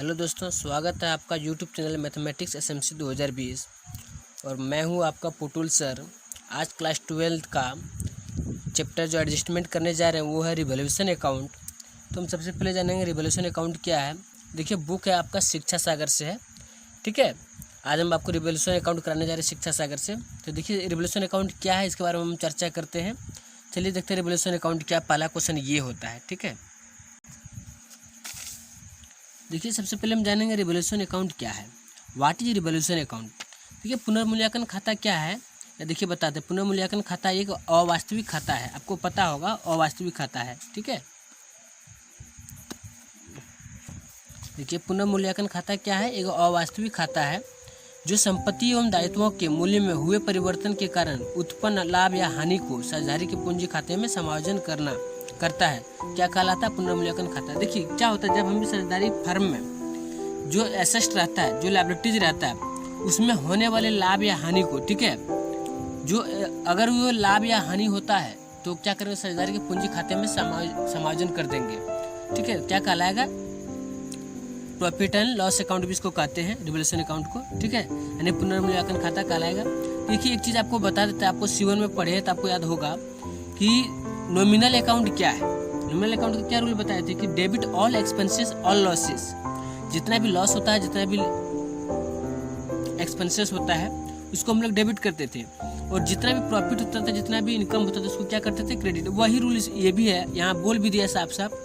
Hello दोस्तों, स्वागत है आपका यूट्यूब चैनल मैथमेटिक्स एसएमसी 2020 और मैं हूं आपका पुटुल सर। आज क्लास 12 का चैप्टर जो एडजस्टमेंट करने जा रहे हैं वो है रिवोल्यूशन अकाउंट। तो हम सबसे पहले जानेंगे रिवोल्यूशन अकाउंट क्या है। देखिए, बुक है आपका शिक्षा सागर से है, ठीक है। आज हम आपको रिवोल्यूशन अकाउंट कराने जा रहे हैं शिक्षा सागर से। तो देखिए, रिवोल्यूशन अकाउंट क्या है इसके बारे में हम चर्चा करते हैं। चलिए देखते हैं रिवोल्यूशन अकाउंट क्या। पहला क्वेश्चन ये होता है, ठीक है। देखिए, सबसे पहले हम जानेंगे रिवोल्यूशन अकाउंट क्या है। What is revolution account. देखिए, पुनर्मूल्यांकन खाता क्या है, या देखिए बताते हैं। पुनर्मूल्यांकन खाता एक अवास्तविक खाता है, आपको पता होगा अवास्तविक खाता है, ठीक है। देखिए, पुनर्मूल्यांकन खाता क्या है, एक अवास्तविक खाता है जो संपत्ति एवं दायित्वों के मूल्य में हुए परिवर्तन के कारण उत्पन्न लाभ या हानि को साझेदारी के पूंजी खाते में समायोजन करता है। क्या कहलाता है? पुनर्मूल्यांकन खाता। देखिए, क्या होता है, जब हम साझेदारी फर्म में जो एसेट रहता है, जो लायबिलिटीज रहता है, उसमें होने वाले लाभ या हानि को, ठीक है, जो अगर वो लाभ या हानि होता है तो क्या करेंगे, साझेदारी के पूंजी खाते में समायोजन कर देंगे, ठीक है। क्या कहलाएगा? प्रॉफिट एंड लॉस अकाउंट भी इसको कहते हैं, रिवोल्यूशन अकाउंट को, ठीक है। यानी पुनर्मूल्यांकन खाता कहलाएगा। देखिए, एक चीज़ आपको बता देते हैं, आपको C1 में पढ़े तो आपको याद होगा कि नॉमिनल अकाउंट क्या है। नॉमिनल अकाउंट का क्या रूल बताए थे कि debit all expenses all losses. जितना भी लॉस होता है, जितना भी एक्सपेंसेस होता है, उसको हम लोग डेबिट करते थे। और जितना भी प्रॉफिट होता था, जितना भी इनकम होता था, उसको क्या करते थे? क्रेडिट। वही रूल ये भी है, यहाँ बोल भी दिया साफ साफ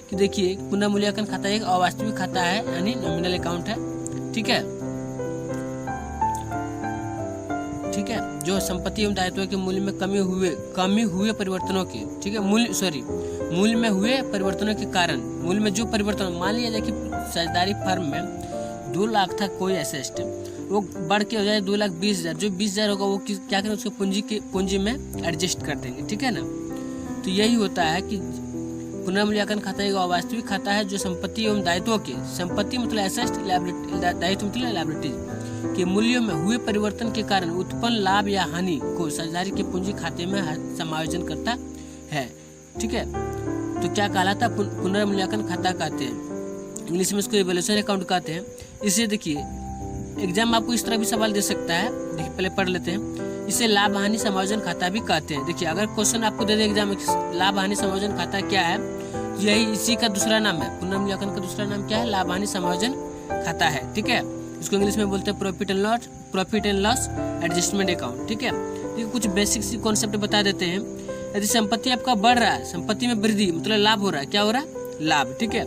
कि देखिए, पुनर्मूल्यांकन खाता एक अवास्तविक खाता है, यानी नॉमिनल अकाउंट है, ठीक है, ठीक है। जो संपत्ति एवं दायित्वों के मूल्य में कमी हुए परिवर्तनों के, ठीक है, मूल्य में हुए परिवर्तनों के कारण, मूल्य में जो परिवर्तन, मान लिया जाए कि साझेदारी फर्म में 2 लाख था कोई एसेट, वो बढ़ के हो जाए 2,20,000। जो 20,000 होगा वो क्या करें, उसको पूंजी में एडजस्ट कर देंगे, ठीक है ना। तो यही होता है कि पुनर्मूल्यांकन खाता एक अवास्तविक खाता है जो संपत्ति एवं दायित्वों के, संपत्ति मतलब एसेट, दायित्व मतलब लायबिलिटीज के मूल्यों में हुए परिवर्तन के कारण उत्पन्न लाभ या हानि को साझेदारी के पूंजी खाते में समायोजन करता है, ठीक है। तो क्या कहलाता है? पुनर्मूल्यांकन खाता कहते हैं, इंग्लिश में इसको रिवोल्यूशन अकाउंट कहते हैं। इसे देखिए, एग्जाम आपको इस तरह भी सवाल दे सकता है। देखिए, पहले पढ़ लेते हैं। इसे लाभ हानि समायोजन खाता भी कहते हैं। देखिए, अगर क्वेश्चन आपको दे दे एग्जाम में लाभ हानि समायोजन खाता क्या है, यही इसी का दूसरा नाम है। पुनर्मूल्यांकन का दूसरा नाम क्या है? लाभ हानि समायोजन खाता है, ठीक है। इसको इंग्लिश में बोलते हैं profit and loss adjustment account, ठीक है। देखिए, कुछ बेसिक सी कॉन्सेप्ट बता देते हैं। यदि संपत्ति आपका बढ़ रहा है, संपत्ति में वृद्धि मतलब लाभ हो रहा है, क्या हो रहा है? लाभ, ठीक है।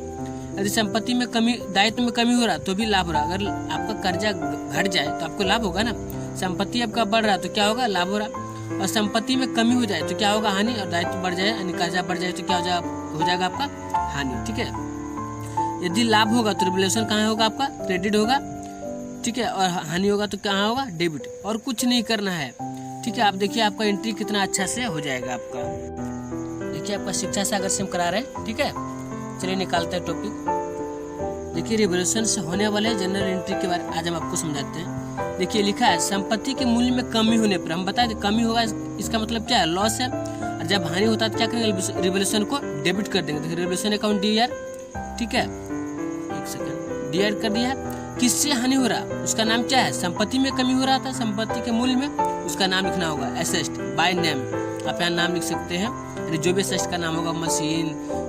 यदि संपत्ति में कमी, दायित्व में कमी हो रहा है तो भी लाभ हो रहा है। अगर आपका कर्जा घट जाए तो आपको लाभ होगा ना। संपत्ति आपका बढ़ रहा है तो क्या होगा? लाभ हो रहा। और संपत्ति में कमी हो जाए तो क्या होगा? हानि। और दायित्व बढ़ जाए यानी कर्जा बढ़ जाए तो क्या हो जाएगा आपका? हानि, ठीक है। यदि लाभ होगा तो रिवोल्यूशन कहाँ होगा? आपका क्रेडिट होगा, ठीक है। और हानि होगा तो कहाँ होगा? डेबिट। और कुछ नहीं करना है, ठीक है। आप देखिए, आपका एंट्री कितना अच्छा से हो जाएगा आपका। देखिए, आपका शिक्षा सागर से हम करा रहे हैं, ठीक है। चलिए निकालते हैं टॉपिक। देखिए, रिवोल्यूशन से होने वाले जनरल एंट्री के बारे में आज हम आपको समझाते हैं। देखिए, लिखा है संपत्ति के मूल्य में कमी होने पर, हम बताए कमी होगा, इसका मतलब क्या है? लॉस है। और जब हानि होता है तो क्या करेंगे? रिवोल्यूशन को डेबिट कर देंगे। देखिए, रिवोल्यूशन अकाउंट DR, ठीक है, एक सेकेंड, DR कर दिया। किससे हानि हो रहा? उसका नाम क्या है? संपत्ति में कमी हो रहा था, संपत्ति के मूल्य में, उसका नाम लिखना होगा एसेट बाय नेम। आप यहाँ नाम लिख सकते हैं, जो भी एसेट का नाम होगा, मशीन,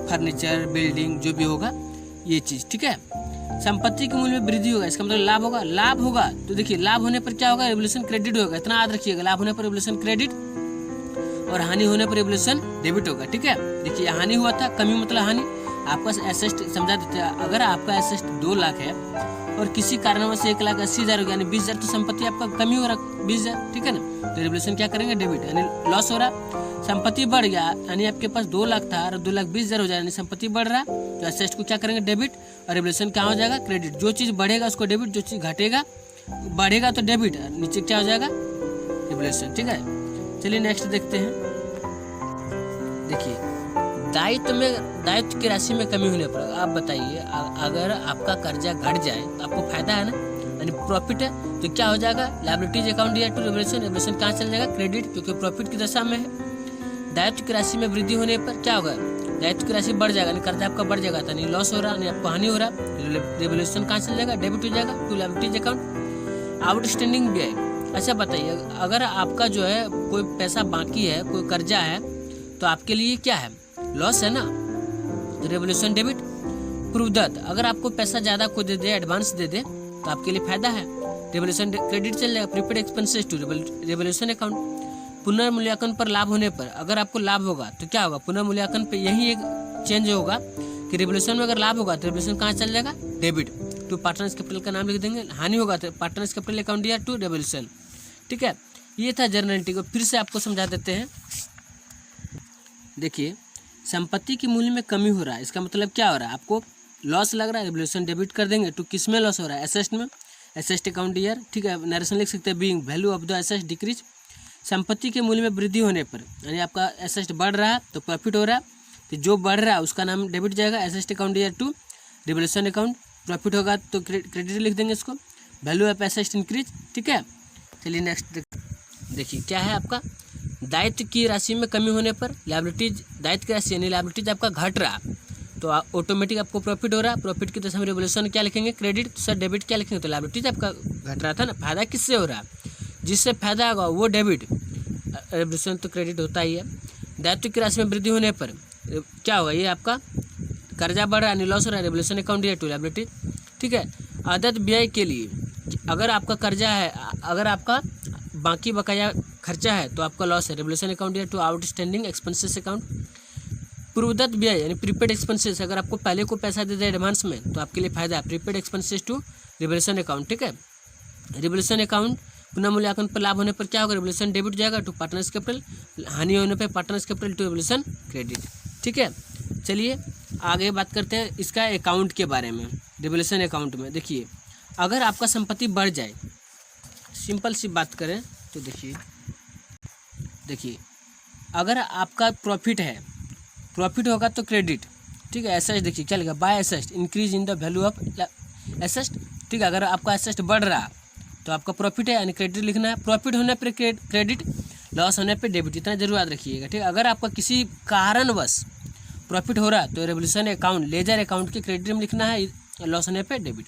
फर्नीचर, बिल्डिंग, जो भी होगा ये चीज, ठीक है। संपत्ति के मूल्य में वृद्धि होगा, इसका मतलब लाभ होगा। लाभ होगा तो देखिए, लाभ होने पर क्या होगा? रिवोल्यूशन क्रेडिट होगा। इतना याद रखिएगा, लाभ होने पर रिवोल्यूशन क्रेडिट और हानि होने पर रिवोल्यूशन डेबिट होगा, ठीक है। देखिए, हानि हुआ था, कमी मतलब हानि। आपका एसेट समझा देते हैं, अगर आपका एसेट 2 लाख है और किसी कारणवश 1,80,000 हो गया, यानी 20,000, तो संपत्ति आपका कमी हो रहा 20,000, ठीक है ना। तो रिवोल्यूशन क्या करेंगे? डेबिट, यानी लॉस हो रहा। संपत्ति बढ़ गया, यानी आपके पास 2 लाख था और 2,20,000 हो जाए, यानी संपत्ति बढ़ रहा, तो एसेट को क्या करेंगे? डेबिट। और रिवोल्यूशन क्या हो जाएगा? क्रेडिट। जो चीज बढ़ेगा उसको डेबिट, जो चीज घटेगा बढ़ेगा तो डेबिट, नीचे क्या हो जाएगा? रिवोल्यूशन, ठीक है। चलिए नेक्स्ट देखते हैं। देखिए, दायित्व की राशि में कमी होने पर आप बताइए, अगर आपका कर्जा घट जाए तो आपको फायदा है ना, यानी प्रॉफिट है, तो क्या हो जाएगा? Liabilities account DR to revolution कहाँ चल जाएगा? क्रेडिट, क्योंकि प्रॉफिट की दशा में है। दायित्व की राशि में वृद्धि होने पर क्या होगा? दायित्व की राशि बढ़ जाएगा, यानी कर्जा आपका बढ़ जाएगा, यानी लॉस हो रहा है, यानी आपको हानि हो रहा है। रिवोल्यूशन कहाँ चल जाएगा, डेबिट हो जाएगा टू लायबिलिटीज अकाउंट। आउटस्टैंडिंग व्यय, अच्छा बताइए, अगर आपका जो है कोई पैसा बाकी है, कोई कर्जा है, तो आपके लिए क्या है, लॉस है ना, तो रिवोल्यूशन डेबिट। पूर्वदत्त, अगर आपको पैसा ज़्यादा को दे दे, एडवांस दे दे, तो आपके लिए फायदा है, रिवोल्यूशन क्रेडिट चल जाएगा। Prepaid expenses to revolution account. पुनर्मूल्यांकन पर लाभ होने पर, अगर आपको लाभ होगा तो क्या होगा, पुनर्मूल्यांकन पे यही एक चेंज होगा कि रिवोल्यूशन में अगर लाभ होगा तो रिवोल्यूशन कहाँ चल जाएगा, डेबिट टू पार्टनर्स कैपिटल का नाम लिख देंगे। हानि होगा तो पार्टनर्स कैपिटल अकाउंट या टू रिवोल्यूशन। ठीक है, ये था जर्नल एंट्री को फिर से आपको समझा देते हैं। देखिए, संपत्ति के मूल्य में कमी हो रहा है, इसका मतलब क्या हो रहा है, आपको लॉस लग रहा है, रिवोल्यूशन डेबिट कर देंगे। तो किस में लॉस हो रहा है, एसेट में, एसेट अकाउंट ईयर। ठीक है, नरेशन लिख सकते हैं, being value of the asset decrease. संपत्ति के मूल्य में वृद्धि होने पर, यानी आपका एसेट बढ़ रहा है तो प्रॉफिट हो रहा है, तो जो बढ़ रहा है उसका नाम डेबिट जाएगा, asset account year to revolution account. Profit होगा तो क्रेडिट लिख देंगे इसको, वैल्यू ऑफ एसेट इंक्रीज। ठीक है, चलिए नेक्स्ट देखिए क्या है आपका, दायित्व की राशि में कमी होने पर, लायबिलिटीज, दायित्व की राशि यानी लायबिलिटीज आपका घट रहा, तो ऑटोमेटिक आपको प्रॉफिट हो रहा है। प्रॉफिट की दशा में रिवोल्यूशन क्या लिखेंगे, क्रेडिट। तो सर डेबिट क्या लिखेंगे, तो लायबिलिटीज आपका घट रहा था ना, फायदा किससे हो रहा है, जिससे फायदा होगा वो डेबिट, रिवोल्यूशन तो क्रेडिट होता ही है। दायित्व की राशि में वृद्धि होने पर क्या होगा, ये आपका कर्जा बढ़ रहा है, लॉस हो रहा है, रिवोल्यूशन अकाउंट या टू लायबिलिटीज। ठीक है, आदत व्यय के लिए, अगर आपका कर्जा है, अगर आपका बाकी बकाया खर्चा है तो आपका लॉस है, रिवोल्यूशन अकाउंट या to outstanding expenses account. Purvadatta व्यय यानी प्रीपेड एक्सपेंसेस, अगर आपको पहले को पैसा दे दे एडवांस में तो आपके लिए फायदा है, prepaid expenses to revolution account. ठीक है, रिवोल्यूशन अकाउंट पुनर्मूल्यांकन पर लाभ होने पर क्या होगा, रिवोल्यूशन डेबिट जाएगा टू पार्टनर्स कैपिटल, हानि होने पर partners capital to revolution credit. ठीक है, चलिए आगे बात करते हैं इसका अकाउंट के बारे में। रिवोल्यूशन अकाउंट में देखिए, अगर आपका संपत्ति बढ़ जाए, सिंपल सी बात करें तो देखिए अगर आपका प्रॉफिट है, प्रॉफिट होगा तो क्रेडिट। ठीक है, एसेट देखिए क्या लिखा, bye asset increase in the value of asset. ठीक है, अगर आपका एसेट बढ़ रहा तो आपका प्रॉफिट है, यानी क्रेडिट लिखना है। प्रॉफिट होने पर क्रेडिट, लॉस होने पर डेबिट, इतना जरूर याद रखिएगा। ठीक है, अगर आपका किसी कारणवश प्रॉफिट हो रहा है तो रिवोल्यूशन अकाउंट, लेजर अकाउंट के क्रेडिट में लिखना है, लॉस होने पर डेबिट।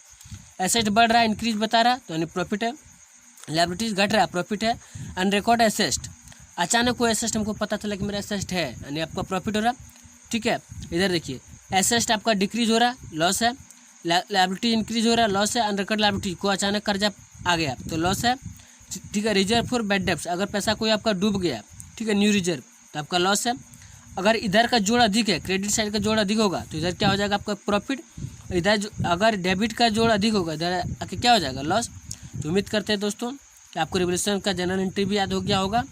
एसेट बढ़ रहा है, इंक्रीज बता रहा है, तो यानी प्रॉफिट है। लायबिलिटीज घट रहा है, प्रॉफिट है। अनरिकॉर्ड एसेट, अचानक कोई एसेट हमको पता चला कि मेरा एसेट है, यानी आपका प्रॉफिट हो रहा। ठीक है, इधर देखिए एसेट आपका डिक्रीज हो रहा, लॉस है। लायबिलिटी इंक्रीज हो रहा है, लॉस है। अनरिकॉर्ड लायबिलिटी, को अचानक कर्जा आ गया तो लॉस है। ठीक है, रिजर्व फॉर बैड डेब्ट्स, अगर पैसा कोई आपका डूब गया, ठीक है, न्यू रिजर्व, तो आपका लॉस है। अगर इधर का जोड़ अधिक है, क्रेडिट साइड का जोड़ अधिक होगा तो इधर क्या हो जाएगा, आपका प्रॉफिट। इधर अगर डेबिट का जोड़ अधिक होगा, इधर आके क्या हो जाएगा, लॉस। तो उम्मीद करते हैं दोस्तों कि आपको रिवोल्यूशन का जनरल एंट्री भी याद हो गया होगा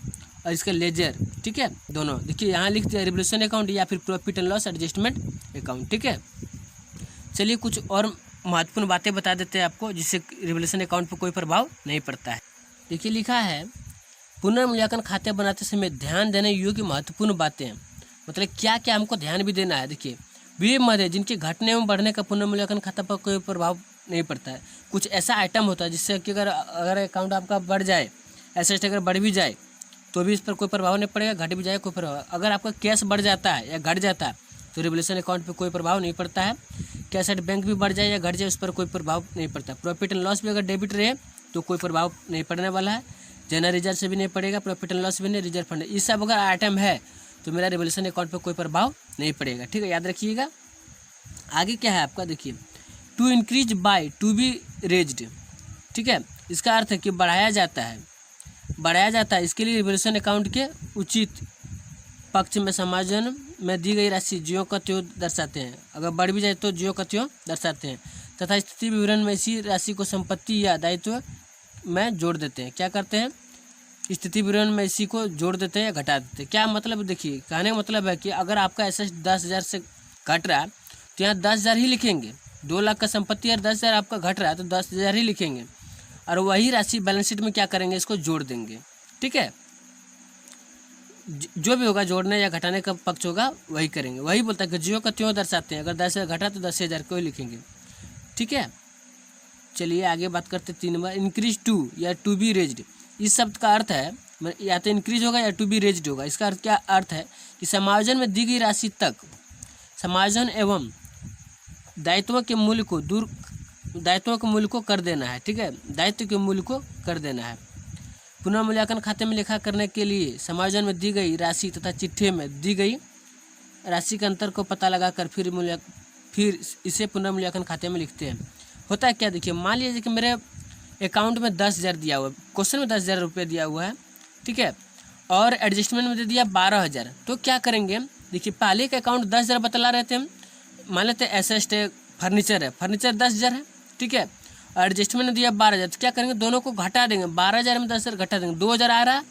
और इसका लेजर। ठीक है, दोनों देखिए यहाँ लिख दिया, रिवोल्यूशन अकाउंट या फिर profit and loss adjustment account. ठीक है, चलिए कुछ और महत्वपूर्ण बातें बता देते हैं आपको, जिससे रिवोल्यूशन अकाउंट पर कोई प्रभाव नहीं पड़ता है। देखिए लिखा है, पुनर्मूल्यांकन खाते बनाते समय ध्यान देने योग्य महत्वपूर्ण बातें, मतलब क्या क्या हमको ध्यान भी देना है। देखिए, वे मद है जिनके घटने एवं बढ़ने का पुनर्मूल्यांकन खाता पर कोई प्रभाव नहीं पड़ता है। कुछ ऐसा आइटम होता है जिससे कि अगर अकाउंट आपका बढ़ जाए, एसेट अगर बढ़ भी जाए तो भी इस पर कोई प्रभाव नहीं पड़ेगा, घट भी जाए कोई प्रभाव। अगर आपका कैश बढ़ जाता है या घट जाता है तो रिवोल्यूशन अकाउंट पर कोई प्रभाव नहीं पड़ता है। कैश एट बैंक भी बढ़ जाए या घट जाए, उस पर कोई प्रभाव नहीं पड़ता। प्रॉफिट एंड लॉस भी अगर डेबिट रहे तो कोई प्रभाव नहीं पड़ने वाला है। जनरल रिजर्व से भी नहीं पड़ेगा, प्रॉफिट एंड लॉस भी नहीं, रिजर्व फंड, ये सब अगर आइटम है तो मेरा रिवोल्यूशन अकाउंट पर कोई प्रभाव नहीं पड़ेगा। ठीक है, याद रखिएगा। आगे क्या है आपका, देखिए, to increase by to be raised. ठीक है, इसका अर्थ है कि बढ़ाया जाता है, बढ़ाया जाता है। इसके लिए रिवोल्यूशन अकाउंट के उचित पक्ष में समायोजन में दी गई राशि ज्यों का त्यों दर्शाते हैं। अगर बढ़ भी जाए तो ज्यों का त्यों दर्शाते हैं, तथा स्थिति विवरण में इसी राशि को संपत्ति या दायित्व में जोड़ देते हैं। क्या करते हैं, स्थिति विवरण में इसी को जोड़ देते हैं या घटा देते हैं। क्या मतलब, देखिए कहने का मतलब है कि अगर आपका एसेट 10,000 से घट रहा है तो यहाँ 10,000 ही लिखेंगे। 2 लाख का संपत्ति और 10,000 आपका घट रहा है तो 10,000 ही लिखेंगे, और वही राशि बैलेंस शीट में क्या करेंगे, इसको जोड़ देंगे। ठीक है, जो भी होगा जोड़ने या घटाने का पक्ष होगा वही करेंगे। वही बोलता है कि ज्यों का त्यों दर्शाते हैं। अगर 10,000 घटा तो 10,000 को ही लिखेंगे। ठीक है, चलिए आगे बात करते हैं 3 नंबर, इंक्रीज टू या टू बी रेज्ड। इस शब्द का अर्थ है या तो इंक्रीज होगा या टू बी रेज्ड होगा। इसका अर्थ क्या अर्थ है कि समायोजन में दी गई राशि तक समायोजन एवं दायित्वों के मूल्य को कर देना है। ठीक है, दायित्व के मूल्य को कर देना है। पुनः मूल्यांकन खाते में लेखा करने के लिए समायोजन में दी गई राशि तथा चिट्ठी में दी गई राशि के अंतर को पता लगाकर फिर इसे पुनः मूल्यांकन खाते में लिखते हैं। होता है क्या, देखिए मान लीजिए कि मेरे अकाउंट में 10,000 दिया हुआ है, क्वेश्चन में 10,000 रुपये दिया हुआ है। ठीक है, और एडजस्टमेंट में दे दिया 12,000। तो क्या करेंगे, देखिए पहले का अकाउंट 10,000 बतला रहे थे हम, मान लेते हैं एसेस्ट फर्नीचर है, फर्नीचर 10,000 है। ठीक है, और एडजस्टमेंट में दिया 12,000। तो क्या करेंगे, दोनों को घटा देंगे, 12,000 में 10,000 घटा देंगे, 2,000 आ रहा,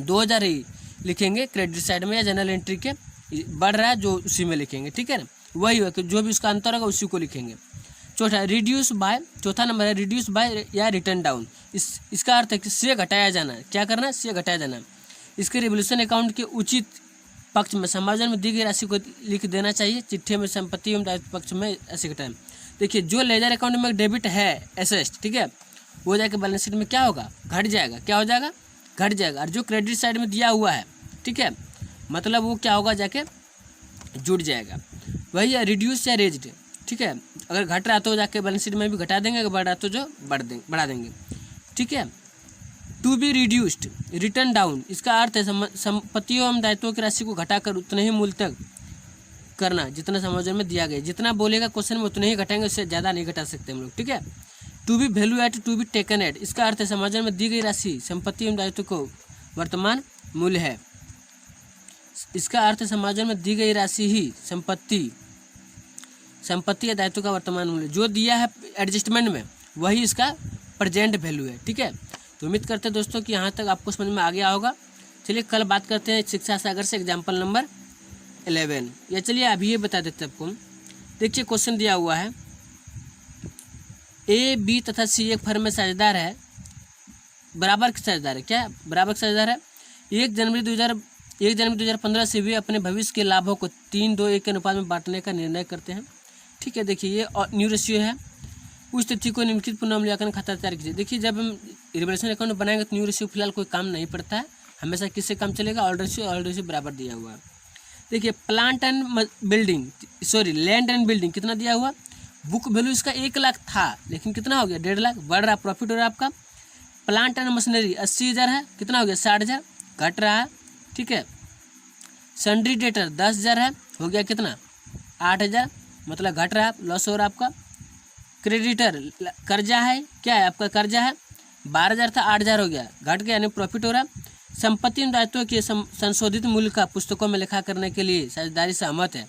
2,000 ही लिखेंगे क्रेडिट साइड में या जनरल एंट्री के, बढ़ रहा है जो उसी में लिखेंगे। ठीक है ना, वही है कि जो भी उसका अंतर होगा उसी को लिखेंगे। चौथा नंबर है रिड्यूस बाय या रिटर्न डाउन। इसका अर्थ है कि से घटाया जाना। क्या करना है, से घटाया जाना। इसके रिवोल्यूशन अकाउंट के उचित पक्ष में समायोजन में दी गई राशि को लिख देना चाहिए। चिट्ठी में संपत्ति एवं दायित्व पक्ष में ऐसे घटाएं। देखिए जो लेजर अकाउंट में डेबिट है एसेस्ट, ठीक है, वो जाके बैलेंस शीट में क्या होगा, घट जाएगा। क्या हो जाएगा, घट जाएगा। और जो क्रेडिट साइड में दिया हुआ है, ठीक है, मतलब वो क्या होगा, जाके जुड़ जाएगा। वही है रिड्यूस या रेज्ड। ठीक है, अगर घट रहा तो जाके बैलेंस शीट में भी घटा देंगे, अगर बढ़ रहा तो जो बढ़ा देंगे। ठीक है, to be reduced return down, इसका अर्थ है संपत्तियों एवं दायित्वों की राशि को घटाकर उतने ही मूल्य तक करना जितना समायोजन में दिया गया। जितना बोलेगा क्वेश्चन में उतने ही घटाएंगे, उससे ज़्यादा नहीं घटा सकते हम लोग। ठीक है, to be value at to be taken at, इसका अर्थ है समायोजन में दी गई राशि संपत्ति एवं दायित्व को वर्तमान मूल्य है। इसका अर्थ है समायोजन में दी गई राशि ही संपत्ति या दायित्व का वर्तमान मूल्य, जो दिया है एडजस्टमेंट में वही इसका प्रेजेंट वैल्यू है। ठीक है, तो उम्मीद करते हैं दोस्तों कि यहाँ तक आपको समझ में आ गया होगा। चलिए कल बात करते हैं शिक्षा सागर से एग्जाम्पल नंबर 11। या चलिए अभी ये बता देते हैं आपको। देखिए क्वेश्चन दिया हुआ है, ए बी तथा सी एक फर्म में साझेदार है, बराबर के साझेदार है। क्या बराबर के साझेदार है। 1 जनवरी 2015 से वे अपने भविष्य के लाभों को 3-2-1 के अनुपात में बांटने का निर्णय करते हैं। ठीक है, देखिए ये न्यू रेशियो है। उस तिथि को निम्नलिखित पुनः मूल्यांकन खाता तैयार कीजिए। देखिए जब हम रिवोल्यूशन अकाउंट बनाएंगे तो न्यू रेशियो फिलहाल कोई काम नहीं पड़ता है, हमेशा किससे काम चलेगा, ओल्ड रेशियो बराबर दिया हुआ है। देखिए लैंड एंड बिल्डिंग कितना दिया हुआ, बुक वैल्यू इसका 1 लाख था, लेकिन कितना हो गया 1.5 लाख, बढ़ रहा, प्रॉफिट हो रहा है आपका। प्लांट एंड मशीनरी 80,000 है, कितना हो गया 60,000, घट रहा है। ठीक है, सन्ड्री डेटर 10,000 है, हो गया कितना 8,000, मतलब घट रहा है, लॉस हो रहा है आपका। क्रेडिटर कर्जा है, क्या है आपका कर्जा है 12,000 था, 8,000 हो गया, घट गया, यानी प्रॉफिट हो रहा है। संपत्ति एवं दायित्वों के संशोधित मूल्य का पुस्तकों में लिखा करने के लिए साझेदारी सहमत है।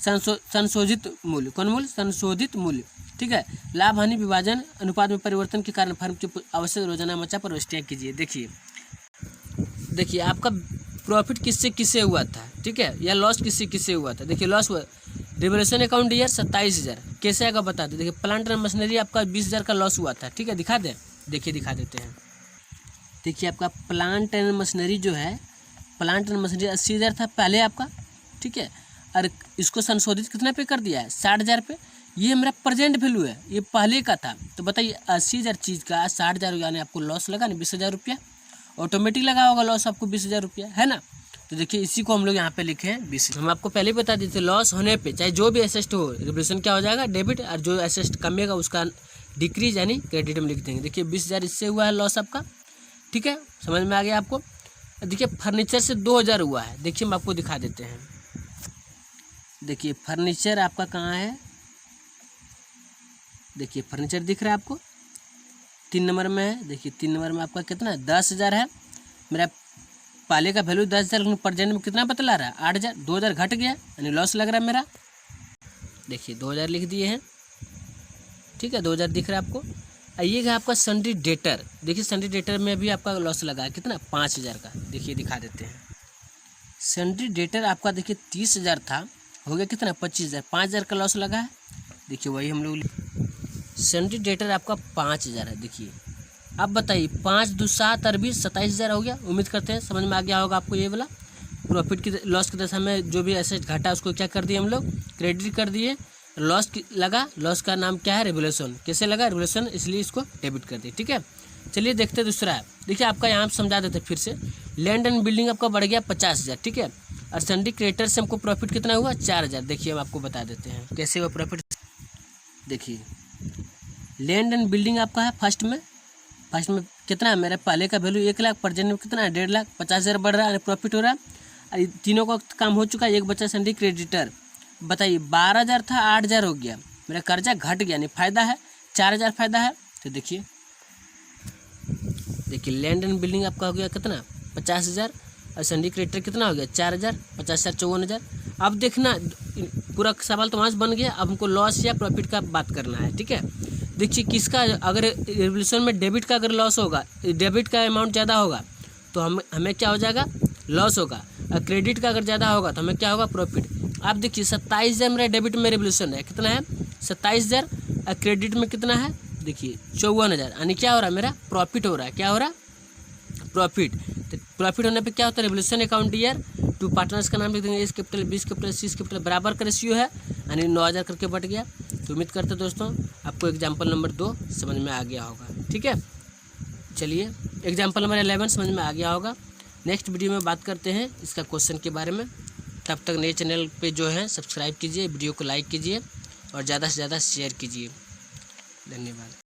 संशोधित मूल्य, कौन मूल्य, संशोधित मूल्य। ठीक है, लाभ हानि विभाजन अनुपात में परिवर्तन के कारण फर्म की आवश्यक रोजाना मचा पर प्रविष्टियाँ कीजिए। देखिए आपका प्रॉफिट किससे किससे हुआ था, ठीक है, या लॉस किससे किससे हुआ था। देखिए लॉस हुआ रिवोल्यूशन अकाउंट ईयर 27,000, कैसे आएगा बता दे। देखिए प्लांट एंड मशीनरी आपका 20,000 का लॉस हुआ था। ठीक है, दिखा दें, देखिए दिखा देते हैं। देखिए आपका प्लांट एंड मशीनरी जो है, प्लांट एंड मशीनरी 80,000 था पहले आपका। ठीक है, और इसको संशोधित कितना पे कर दिया है 60,000 पे। ये मेरा प्रेजेंट वैल्यू है, ये पहले का था। तो बताइए 80,000 चीज़ का 60,000 यानी आपको लॉस लगा ना 20,000 रुपया, ऑटोमेटिक लगा होगा लॉस आपको 20,000 रुपया, है ना। तो देखिए इसी को हम लोग यहाँ पे लिखे हैं 20। हम आपको पहले ही बता दिए थे, लॉस होने पे चाहे जो भी एसेस्ट हो, रिवोल्यूशन क्या हो जाएगा डेबिट, और जो एसेस्ट कमेगा उसका डिक्रीज यानी क्रेडिट में लिख देंगे। देखिए 20,000 इससे हुआ है लॉस आपका। ठीक है, समझ में आ गया आपको। देखिए फर्नीचर से 2,000 हुआ है। देखिए हम आपको दिखा देते हैं। देखिए फर्नीचर आपका कहाँ है, देखिए फर्नीचर दिख रहा है आपको 3 नंबर में है। देखिए 3 नंबर में आपका कितना है 10,000 है। मेरा पहले का वैल्यू 10,000, लेकिन प्रेजेंट में कितना बतला रहा है 8,000, 2,000 घट गया यानी लॉस लग रहा है मेरा। देखिए 2,000 लिख दिए हैं। ठीक है, 2,000 दिख रहा है आपको। ये है आपका सन्ड्री डेटर। देखिए सन्ड्री डेटर में भी आपका लॉस लगा है कितना 5,000 का। देखिए दिखा देते हैं। सन्ड्री डेटर आपका देखिए 30,000 था, हो गया कितना 25,000, 5,000 का लॉस लगा है। देखिए वही हम लोग सन्ड्री डेटर आपका 5,000 है। देखिए अब बताइए 5 2 7 और 20 27,000 हो गया। उम्मीद करते हैं समझ में आ गया होगा आपको। ये वाला प्रॉफिट की लॉस की दशा में जो भी एसेट घटा उसको क्या कर दिए हम लोग क्रेडिट कर दिए। लॉस लगा, लॉस का नाम क्या है रिवोल्यूशन, कैसे लगा रिवोल्यूशन, इसलिए इसको डेबिट कर दिए। ठीक है, चलिए देखते हैं दूसरा है। देखिए आपका यहाँ समझा देते फिर से। लैंड एंड बिल्डिंग आपका बढ़ गया 50,000। ठीक है, और सन्डी क्रेडिटर से हमको प्रॉफिट कितना हुआ 4000। देखिए हम आपको बता देते हैं कैसे हुआ प्रॉफिट। देखिए लैंड एंड बिल्डिंग आपका है फर्स्ट में कितना है, मेरा पहले का वैल्यू 1 लाख, प्रेजेंट में कितना है 1.5 लाख, 50,000 बढ़ रहा है, प्रॉफिट हो रहा है। और तीनों का काम हो चुका है, एक बचा सन्डी क्रेडिटर। बताइए 12,000 था 8,000 हो गया, मेरा कर्जा घट गया, नहीं फायदा है, 4,000 फायदा है। तो देखिए लैंड एंड बिल्डिंग आपका हो गया कितना 50,000 और सन्डी क्रेडिटर कितना हो गया 4,000, 50,000 54,000। अब देखना पूरा सवाल तो वहाँ से बन गया। अब हमको लॉस या प्रॉफिट का बात करना है, ठीक है। देखिए किसका, अगर रिवोल्यूशन में डेबिट का अगर लॉस होगा, डेबिट का अमाउंट ज़्यादा होगा तो हमें क्या हो जाएगा लॉस होगा, और क्रेडिट का अगर ज़्यादा होगा तो हमें क्या होगा प्रॉफिट। आप देखिए 27,000 मेरा डेबिट में रिवोल्यूशन है, कितना है 27,000, और क्रेडिट में कितना है देखिए 54,000, यानी क्या हो रहा है मेरा प्रॉफिट हो रहा है। क्या हो रहा है प्रॉफिट। तो प्रॉफिट होने पे क्या होता है revolution account year to partners का नाम लिख देंगे, एस कैपिटल 20 कैपिटल 30 कैपिटल बराबर का रेशियो है, यानी 9,000 करके बढ़ गया। तो उम्मीद करते हैं दोस्तों आपको एग्जाम्पल नंबर 2 समझ में आ गया होगा, ठीक है। चलिए एग्जाम्पल नंबर 11 समझ में आ गया होगा। नेक्स्ट वीडियो में बात करते हैं इसका क्वेश्चन के बारे में। तब तक नए चैनल पे जो है सब्सक्राइब कीजिए, वीडियो को लाइक कीजिए और ज़्यादा से ज़्यादा शेयर कीजिए। धन्यवाद।